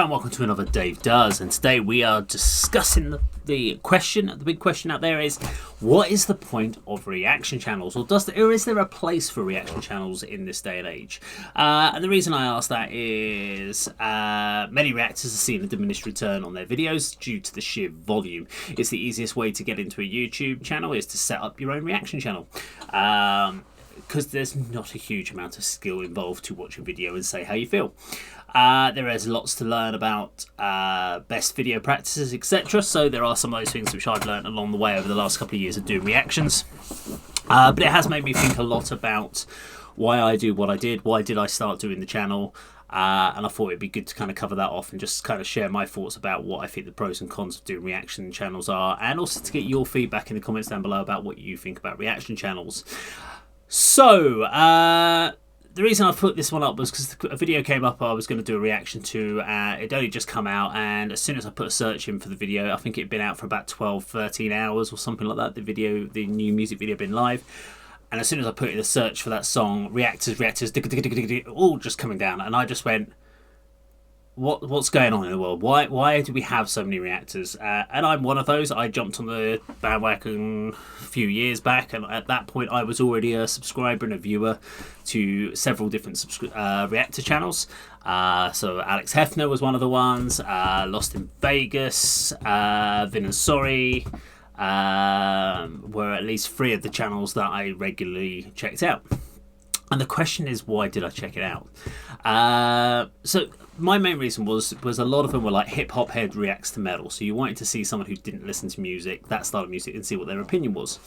and welcome to another Dave Does, and today we are discussing the big question out there is, what is the point of reaction channels, or is there a place for reaction channels in this day and age? And the reason I ask that is many reactors are seeing a diminished return on their videos due to the sheer volume. It's the easiest way to get into a YouTube channel is to set up your own reaction channel. Because there's not a huge amount of skill involved to watch a video and say how you feel. There is lots to learn about best video practices, etc. So there are some of those things which I've learned along the way over the last couple of years of doing reactions. But it has made me think a lot about why I do what I did, why did I start doing the channel, and I thought it'd be good to kind of cover that off and just kind of share my thoughts about what I think the pros and cons of doing reaction channels are, and also to get your feedback in the comments down below about what you think about reaction channels. So, the reason I put this one up was because a video came up I was going to do a reaction to. It only just come out, and as soon as I put a search in for the video, I think it had been out for about 12-13 hours or something like that. The new music video had been live. And as soon as I put in a search for that song, reactors, all just coming down. And I just went, what's going on in the world? Why do we have so many reactors? And I'm one of those. I jumped on the bandwagon a few years back, and at that point I was already a subscriber and a viewer to several different reactor channels. So Alex Hefner was one of the ones, Lost in Vegas, Vin and Sorry were at least 3 of the channels that I regularly checked out. And the question is, why did I check it out? So my main reason was a lot of them were like hip hop head reacts to metal. So you wanted to see someone who didn't listen to music, that style of music, and see what their opinion was.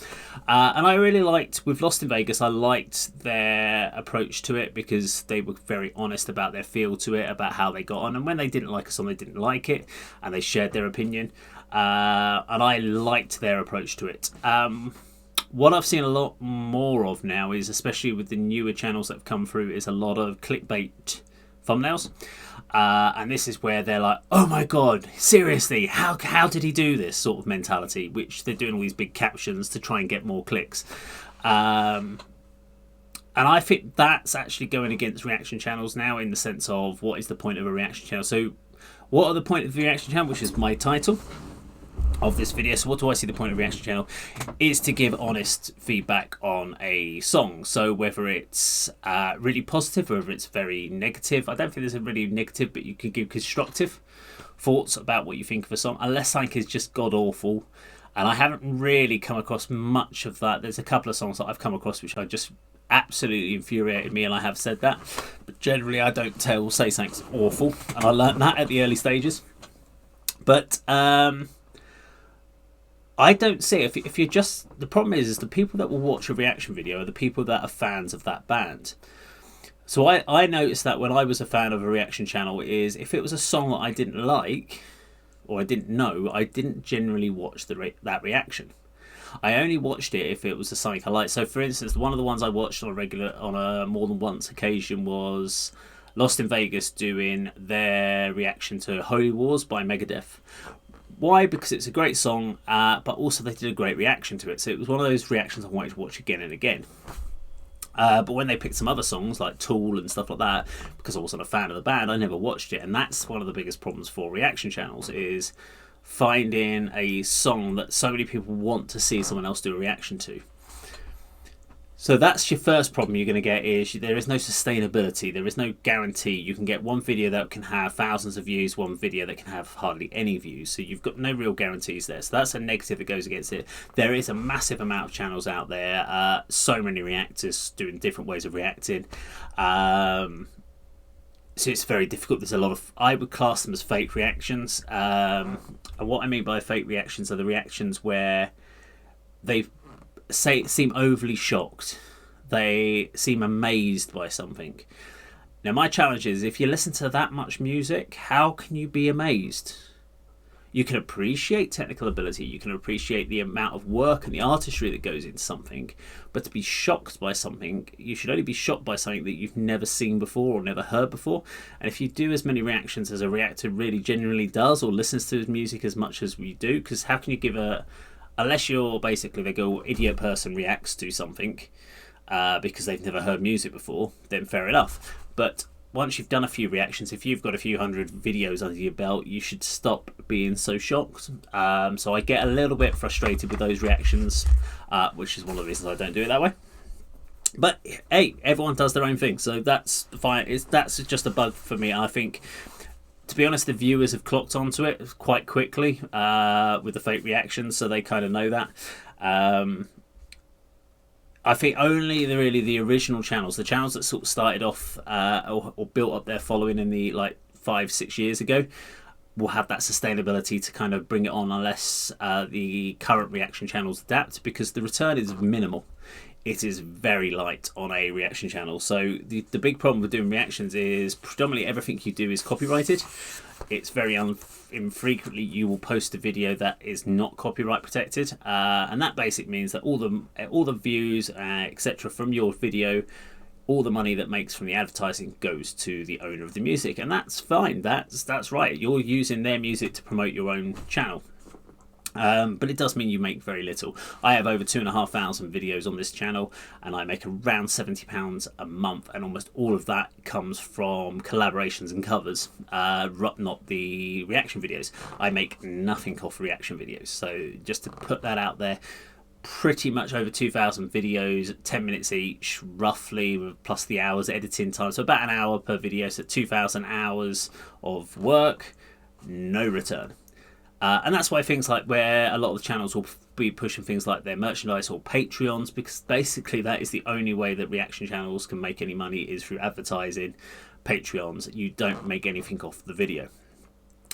And I really liked, with Lost in Vegas, I liked their approach to it because they were very honest about their feel to it, about how they got on. And when they didn't like a song, they didn't like it, and they shared their opinion. And I liked their approach to it. What I've seen a lot more of now is, especially with the newer channels that have come through, is a lot of clickbait thumbnails. And this is where they're like, oh my god, seriously, how did he do this sort of mentality, which they're doing all these big captions to try and get more clicks. And I think that's actually going against reaction channels now, in the sense of what is the point of a reaction channel. So what are the point of the reaction channel, which is my title of this video. So what do I see the point of reaction channel is to give honest feedback on a song. So whether it's really positive or whether it's very negative. I don't think there's a really negative, but you can give constructive thoughts about what you think of a song, unless something is just god awful. And I haven't really come across much of that. There's a couple of songs that I've come across which I just absolutely infuriated me, and I have said that. But generally I don't say something's awful, and I learnt that at the early stages. But I don't see, if you're just, the problem is the people that will watch a reaction video are the people that are fans of that band. So I noticed that when I was a fan of a reaction channel is, if it was a song that I didn't like or I didn't know, I didn't generally watch that reaction. I only watched it if it was a something I liked. So for instance, one of the ones I watched on a more than once occasion was Lost in Vegas doing their reaction to Holy Wars by Megadeth. Why? Because it's a great song, but also they did a great reaction to it. So it was one of those reactions I wanted to watch again and again. But when they picked some other songs like Tool and stuff like that, because I wasn't a fan of the band, I never watched it. And that's one of the biggest problems for reaction channels, is finding a song that so many people want to see someone else do a reaction to. So that's your first problem you're going to get, is there is no sustainability. There is no guarantee. You can get one video that can have thousands of views, one video that can have hardly any views. So you've got no real guarantees there. So that's a negative that goes against it. There is a massive amount of channels out there. So many reactors doing different ways of reacting. So it's very difficult. There's a lot of, I would class them as fake reactions. And what I mean by fake reactions are the reactions where they seem overly shocked. They seem amazed by something. Now my challenge is, if you listen to that much music, how can you be amazed? You can appreciate technical ability, you can appreciate the amount of work and the artistry that goes into something, but to be shocked by something, you should only be shocked by something that you've never seen before or never heard before. And if you do as many reactions as a reactor really genuinely does, or listens to his music as much as we do, because how can you give unless you're basically, they go, idiot person reacts to something because they've never heard music before, then fair enough. But once you've done a few reactions, if you've got a few hundred videos under your belt, you should stop being so shocked. So I get a little bit frustrated with those reactions, which is one of the reasons I don't do it that way. But hey, everyone does their own thing, so that's fine. That's just a bug for me. I think, to be honest, the viewers have clocked onto it quite quickly with the fake reactions, so they kind of know that. I think only really the original channels, the channels that sort of started off or built up their following in the 5-6 years ago, will have that sustainability to kind of bring it on, unless the current reaction channels adapt, because the return is minimal. It is very light on a reaction channel. So the big problem with doing reactions is predominantly everything you do is copyrighted. It's very infrequently you will post a video that is not copyright protected, and that basically means that all the views, etc. from your video, all the money that makes from the advertising goes to the owner of the music, and that's fine. That's right. You're using their music to promote your own channel. But it does mean you make very little. I have over 2,500 videos on this channel, and I make around £70 a month, and almost all of that comes from collaborations and covers, not the reaction videos. I make nothing off reaction videos, so just to put that out there, pretty much over 2,000 videos, 10 minutes each roughly, plus the hours editing time, so about an hour per video, so 2,000 hours of work, no return. And that's why things like where a lot of the channels will be pushing things like their merchandise or Patreons, because basically that is the only way that reaction channels can make any money, is through advertising. Patreons, you don't make anything off the video.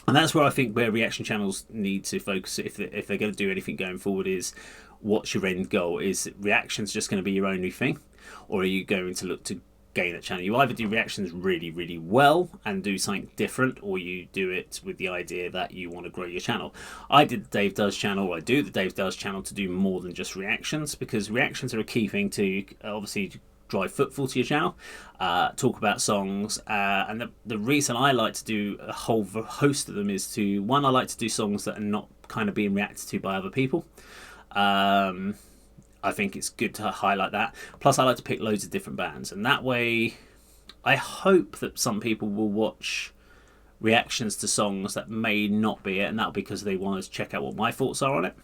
And that's where I think where reaction channels need to focus, if they're going to do anything going forward, is what's your end goal? Is reactions just going to be your only thing, or are you going to look to gain that channel? You either do reactions really, really well and do something different, or you do it with the idea that you want to grow your channel. I did the Dave Does channel, or I do the Dave Does channel, to do more than just reactions, because reactions are a key thing to obviously drive footfall to your channel, talk about songs, and the reason I like to do a whole host of them is to, one, I like to do songs that are not kind of being reacted to by other people. I think it's good to highlight that. Plus, I like to pick loads of different bands, and that way I hope that some people will watch reactions to songs that may not be it, and that'll be because they want to check out what my thoughts are on it.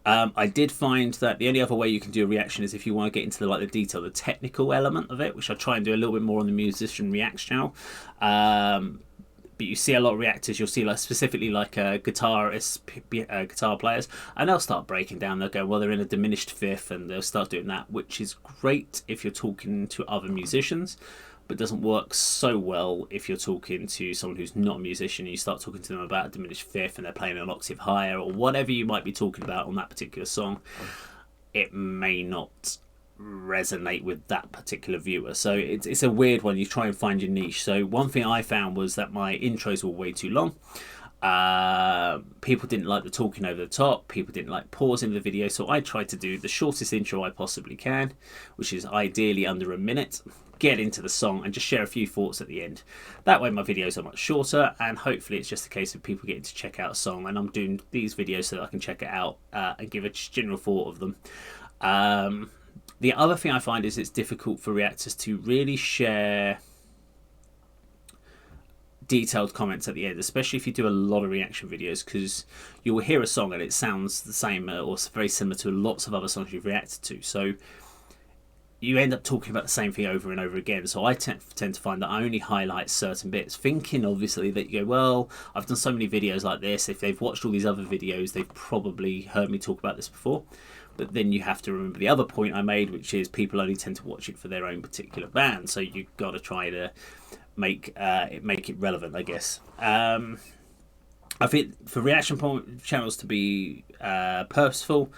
I did find that the only other way you can do a reaction is if you want to get into the detail, the technical element of it, which I try and do a little bit more on the Musician Reacts channel. But you see a lot of reactors, you'll see specifically guitar players, and they'll start breaking down. They'll go, well, they're in a diminished fifth, and they'll start doing that, which is great if you're talking to other musicians, but doesn't work so well if you're talking to someone who's not a musician. You start talking to them about a diminished fifth, and they're playing an octave higher, or whatever you might be talking about on that particular song. It may not resonate with that particular viewer, so it's a weird one. You try and find your niche. So one thing I found was that my intros were way too long. People didn't like the talking over the top, people didn't like pausing the video, so I tried to do the shortest intro I possibly can, which is ideally under a minute, get into the song and just share a few thoughts at the end. That way my videos are much shorter, and hopefully it's just a case of people getting to check out a song, and I'm doing these videos so that I can check it out and give a general thought of them. The other thing I find is it's difficult for reactors to really share detailed comments at the end, especially if you do a lot of reaction videos, because you will hear a song and it sounds the same or very similar to lots of other songs you've reacted to. So you end up talking about the same thing over and over again. So I tend to find that I only highlight certain bits, thinking obviously that you go, well, I've done so many videos like this, if they've watched all these other videos, they've probably heard me talk about this before. But then you have to remember the other point I made, which is people only tend to watch it for their own particular band. So you've got to try to make it relevant, I guess. I think for reaction channels to be purposeful,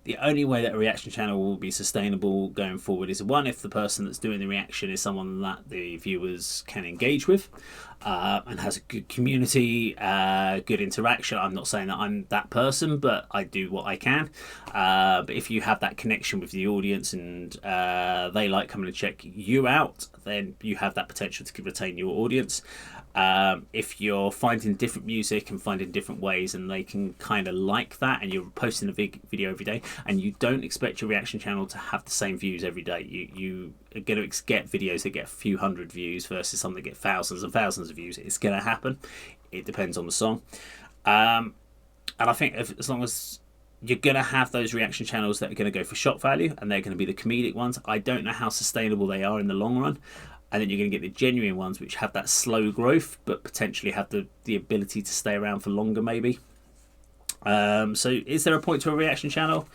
the only way that a reaction channel will be sustainable going forward is, one, if the person that's doing the reaction is someone that the viewers can engage with and has a good community, good interaction. I'm not saying that I'm that person, but I do what I can. But if you have that connection with the audience and they like coming to check you out, then you have that potential to retain your audience. If you're finding different music and finding different ways, and they can kind of like that, and you're posting a video every day, and you don't expect your reaction channel to have the same views every day. You are going to get videos that get a few hundred views versus some that get thousands and thousands of views. It's going to happen. It depends on the song. And I think as long as you're going to have those reaction channels that are going to go for shock value, and they're going to be the comedic ones, I don't know how sustainable they are in the long run. And then you're going to get the genuine ones, which have that slow growth, but potentially have the ability to stay around for longer, maybe. So is there a point to a reaction channel?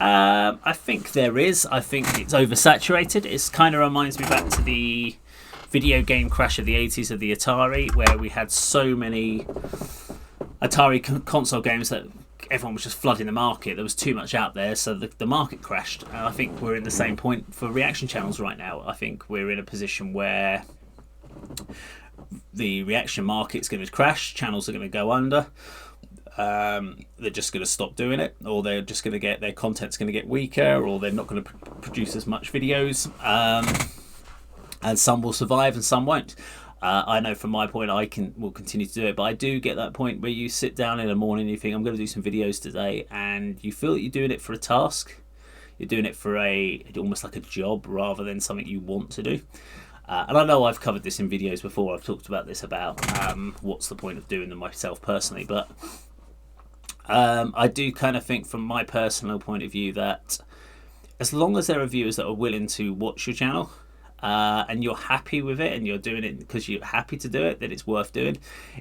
I think there is. I think it's oversaturated. It kind of reminds me back to the video game crash of the 80s of the Atari, where we had so many Atari console games that everyone was just flooding the market. There was too much out there, so the market crashed. And I think we're in the same point for reaction channels right now. I think we're in a position where the reaction market's going to crash, channels are going to go under. They're just going to stop doing it, or they're just going to get their content's going to get weaker, or they're not going to produce as much videos. And some will survive and some won't. I know from my point will continue to do it, but I do get that point where you sit down in the morning and you think, I'm going to do some videos today, and you feel that you're doing it for a task. You're doing it for almost like a job rather than something you want to do. And I know I've covered this in videos before. I've talked about this about what's the point of doing them myself personally, but I do kind of think from my personal point of view that as long as there are viewers that are willing to watch your channel, and you're happy with it, and you're doing it because you're happy to do it, then it's worth doing.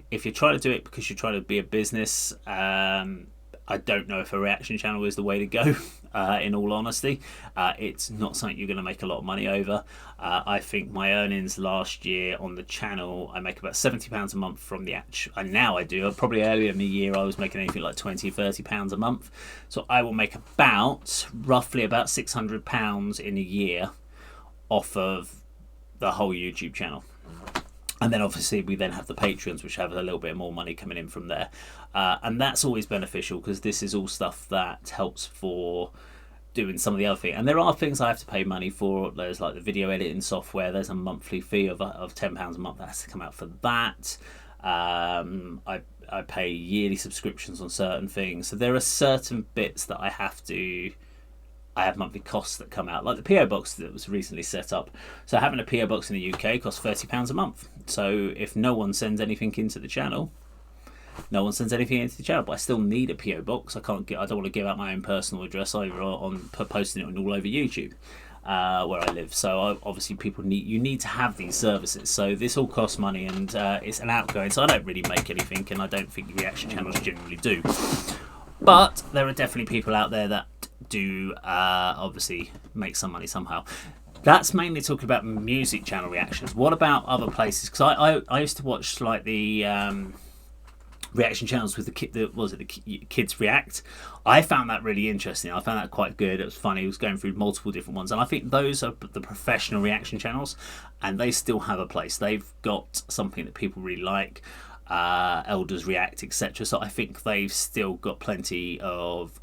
If you're trying to do it because you're trying to be a business, I don't know if a reaction channel is the way to go. In all honesty, it's not something you're going to make a lot of money over. I think my earnings last year on the channel, I make about £70 a month from the actual, and now I do. Probably earlier in the year I was making anything like £20-30 a month. So I will make roughly about £600 in a year off of the whole YouTube channel. And then obviously we then have the Patreons, which have a little bit more money coming in from there. And that's always beneficial, because this is all stuff that helps for doing some of the other things. And there are things I have to pay money for. There's like the video editing software. There's a monthly fee of £10 a month that has to come out for that. I pay yearly subscriptions on certain things. So there are certain bits that I have monthly costs that come out, like the PO box that was recently set up. So having a PO box in the UK costs £30 a month. So if no one sends anything into the channel, no one sends anything into the channel. But I still need a PO box. I don't want to give out my own personal address either on posting it all over YouTube where I live. So obviously you need to have these services. So this all costs money, and it's an outgoing. So I don't really make anything, and I don't think reaction channels generally do. But there are definitely people out there that do obviously make some money somehow. That's mainly talking about music channel reactions. What about other places? Because I used to watch like the reaction channels with the kids react. I found that really interesting. I found that quite good. It was funny. It was going through multiple different ones, and I think those are the professional reaction channels, and they still have a place. They've got something that people really like. Elders react, etc. So I think they've still got plenty of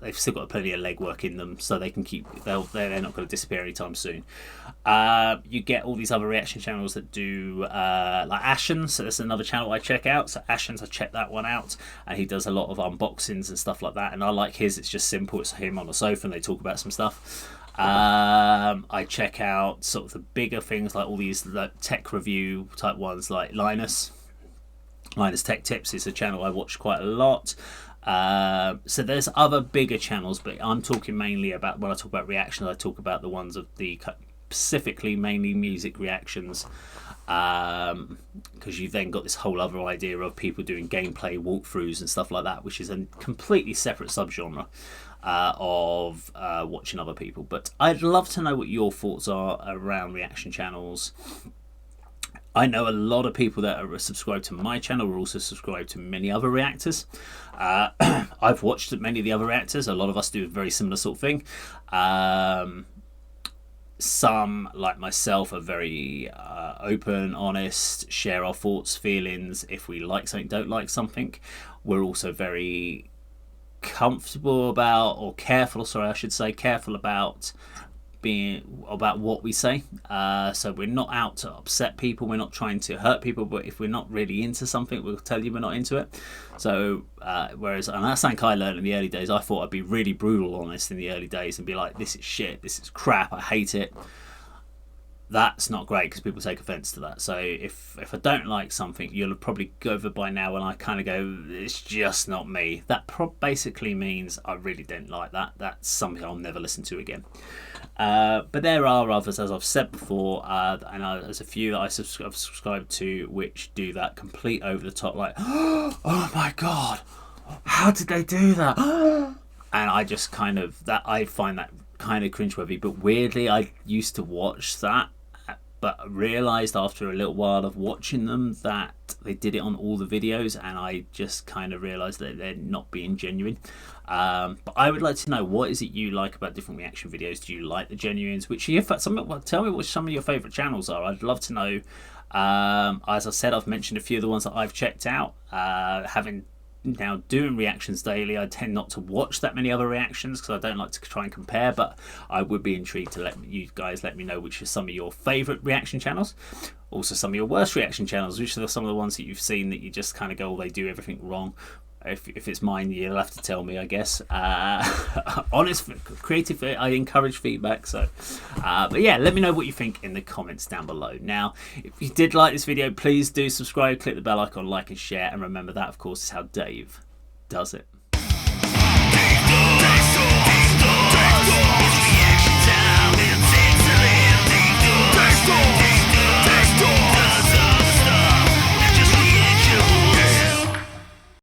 legwork in them, so they can they're not going to disappear anytime soon. You get all these other reaction channels that do like Ashen. So there's another channel I check out. So Ashen's, I check that one out, and he does a lot of unboxings and stuff like that, and I like his. It's just simple. It's him on a sofa and they talk about some stuff. I check out sort of the bigger things, like all these tech review type ones, like Linus Tech Tips is a channel I watch quite a lot. So there's other bigger channels, but I'm talking mainly about, when I talk about reactions, I talk about the ones of the specifically mainly music reactions, because you've then got this whole other idea of people doing gameplay walkthroughs and stuff like that, which is a completely separate subgenre of watching other people. But I'd love to know what your thoughts are around reaction channels. I know a lot of people that are subscribed to my channel are also subscribed to many other reactors. I've watched many of the other reactors. A lot of us do a very similar sort of thing. Some, like myself, are very open, honest, share our thoughts, feelings. If we like something, don't like something. We're also very comfortable about, or careful, sorry, I should say, careful about what we say. So we're not out to upset people. We're not trying to hurt people. But if we're not really into something, we'll tell you we're not into it. So whereas, and that's something I learned in the early days. I thought I'd be really brutal honest in the early days and be like, this is shit, this is crap, I hate it. That's not great because people take offense to that. So if I don't like something, you'll have probably go over by now when I kind of go, it's just not me. That basically means I really don't like that. That's something I'll never listen to again. But there are others, as I've said before, and there's a few that I've subscribed to which do that complete over the top, like, oh my god, how did they do that? And I just kind of, I find that kind of cringeworthy. But weirdly, I used to watch that, but realised after a little while of watching them that they did it on all the videos, and I just kind of realised that they're not being genuine. But I would like to know, what is it you like about different reaction videos? Do you like the genuines? Tell me what some of your favourite channels are. I'd love to know. As I said, I've mentioned a few of the ones that I've checked out. Having now doing reactions daily, I tend not to watch that many other reactions because I don't like to try and compare, but I would be intrigued to let you guys let me know which are some of your favourite reaction channels, also some of your worst reaction channels, which are some of the ones that you've seen that you just kind of go, oh, they do everything wrong. If it's mine, you'll have to tell me, I guess. Honest, creative, I encourage feedback. So, but yeah, let me know what you think in the comments down below. Now, if you did like this video, please do subscribe, click the bell icon, like and share. And remember that, of course, is how Dave does it.